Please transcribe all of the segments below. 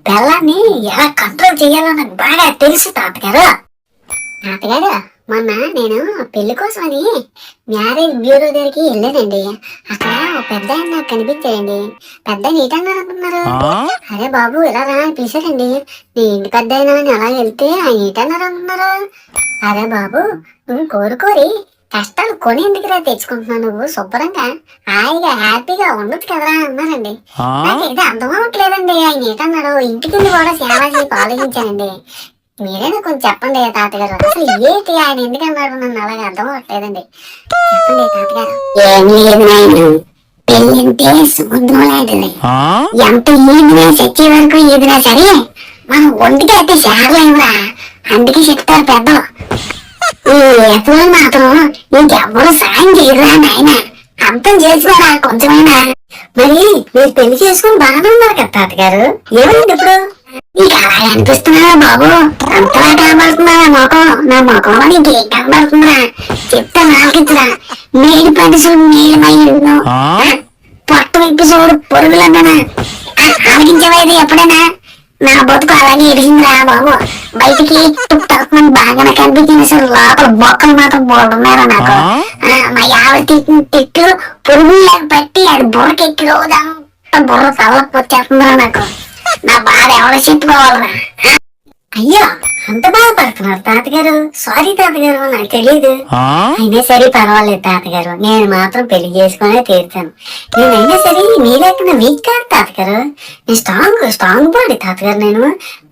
బెల్లాన్ని ఎలా కంట్రోల్ చేయాలో నాకు బాగా తెలుసు తాతగారు. తాతగారు, మొన్న నేను పెళ్లి కోసమని మ్యారేజ్ బ్యూరో దగ్గరికి వెళ్ళానండి. అక్కడ ఒక పెద్ద ఆయన నాకు కనిపించాడండి. పెద్ద నీటన్నారు అనుకున్నారు. అరే బాబు ఇలా రా అని పిలిచారండి. నీ ఇంటి పెద్ద అయినా అని అలా వెళ్తే ఆయన నీటన్నారు అనుకున్నారు. అరే బాబు, నువ్వు కోరుకోరి కష్టాలు కొని ఎందుకురా తెచ్చుకుంటున్నావు, నువ్వు శుభ్రంగా హాయిగా హ్యాపీగా ఉండొచ్చు కదరా అన్నారండి. నాకైతే అర్థం అవ్వట్లేదండి ఆయన ఏంటన్నాడు. ఇంటికి కూడా సేవ చేసి ఆలోచించానండి. మీరైనా కొంచెం చెప్పండి తాతగారు, అసలు ఏంటి ఆయన ఎందుకన్నాడు నన్ను అలాగే అర్థం అవ్వట్లేదండి. చెప్పండి తాతగారు. ఏం లేదు నాయన, పెళ్ళంటే సముద్రం లాంటిది. ఎంత ఈదినా చచ్చే వరకు ఈదినా సరే మనం ఒంటికి అయితే చేరలేమురా. అందుకే చెప్తారు పెద్దలు, ఈ ఎప్పుడు మాత్రం ఇంకెవ్వరు సాయం చేయరా నాయన, అర్థం చేసుకోరా కొంచెమైనా. మరి మీరు పెళ్లి చేసుకుని బాగానే ఉన్నారు కదా తాతగారు, ఏమైంది ఇప్పుడు? నీకు అలా అనిపిస్తున్నారా బాబు? అంతలా కనబడుతున్నారా మొఖం? నా మొఖంలో నీకేం కనబడుతుందిరా చెప్తా నాకించరా. మేడి పది చూడు నీళ్ళమయ్యిండు, పొట్ట విప్పి చూడు పొరుగులన్నానా. ఆలకించలేదు ఎప్పుడైనా? నా బతుకు అలాగే ఎడిగిందిరా బాబు. బయటికి తక్కువ బాగానే కనిపించింది, అసలు లోపల బొక్కలు మాత్రం బోడున్నారా నాకు. మా ఆవిడ తిట్టు పురుగులు పట్టి అది బుర్రకెక్కి రోజంతా బుర్ర తలపు వచ్చేస్తుందిరా నాకు. నా బాధ ఎవరో చెప్పుకోవాలరా. అయ్యో, అంత బాధపడుతున్నారు తాతగారు. సారీ తాతగారు, నాకు తెలియదు. అయినా సరే పర్వాలేదు తాతగారు, నేను మాత్రం పెళ్లి చేసుకునే తీరుతాను. నేనైనా సరే మీ లేకుండా వీక్ కాదు తాతగారు. నేను స్ట్రాంగ్ బాడీ తాతగారు. నేను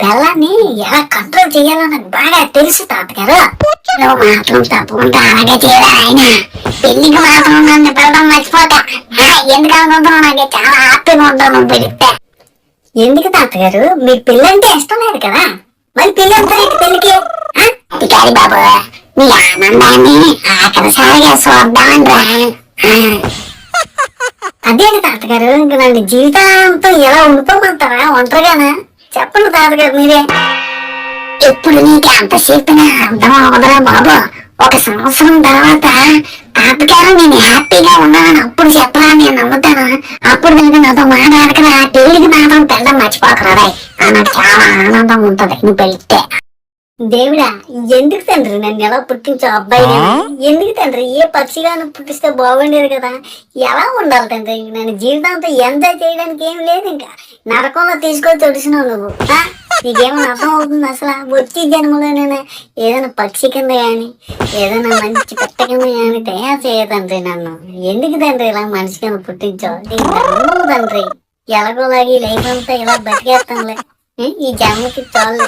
బెల్లాన్ని ఎలా కంట్రోల్ చేయాలో నాకు బాగా తెలుసు తాతగారు. మాత్రం తప్పకుండా అలాగే చేయరా ఆయన. పెళ్లికి మాత్రం నన్ను పిల్లడం మర్చిపోతా. ఎందుకు అనుకుంటున్నావు, నాకు చాలా హ్యాపీగా ఉంటాను పెడితే. ఎందుకు తాతగారు, మీకు పెళ్ళంటే ఇష్టం లేదు కదా, మరి పెళ్ళంటారు పెళ్లికి? పికారి బాబు, నీ ఆనందాన్ని ఆఖరిసారిగా చూద్దామని రా. అదేంటి తాతగారు, ఇంక నన్ను జీవితాంతం ఎలా ఉండిపోమంటారా ఒంటరిగానా? చెప్పండి తాతగారు మీరే. ఇప్పుడు నీకు అంత చెప్పినా అర్థం అవదురా బాబు. ఒక సంవత్సరం తర్వాత తాతగారు నేను హ్యాపీగా ఉన్నానని అప్పుడు చెప్పరా, నేను నమ్ముతాను. అప్పుడు నేను నాతో మాట్లాడకరా, పెళ్లికి మాత్రం పెళ్ళం మర్చిపోకరా. నాకు చాలా ఆనందం ఉంటది నువ్వు పెళ్తే. దేవుడా, ఎందుకు తండ్రి నన్ను ఎలా పుట్టించావు అబ్బాయి? ఎందుకు తండ్రి, ఏ పక్షిగాను పుట్టిస్తే బాగుండేది కదా. ఎలా ఉండాలి తండ్రి, నేను జీవితాంతం ఎంజాయ్ చేయడానికి ఏం లేదు. ఇంకా నరకంలో తీసుకొని తొడిసినావు నువ్వు. నీకేమైనా అర్థం అవుతుంది అసలు? వచ్చే జన్మలో నేను ఏదైనా పక్షి కింద కానీ ఏదైనా మంచి పెట్ట కింద కానీ తయారు చేయదండ్రి నన్ను. ఎందుకు తండ్రి ఇలా మనిషి కింద పుట్టించావు? నీకు తండ్రి ఎలాగోలాగి లైఫ్ అంతా ఇలా బతికేస్తానులే, ఈ జన్మకి చాలు.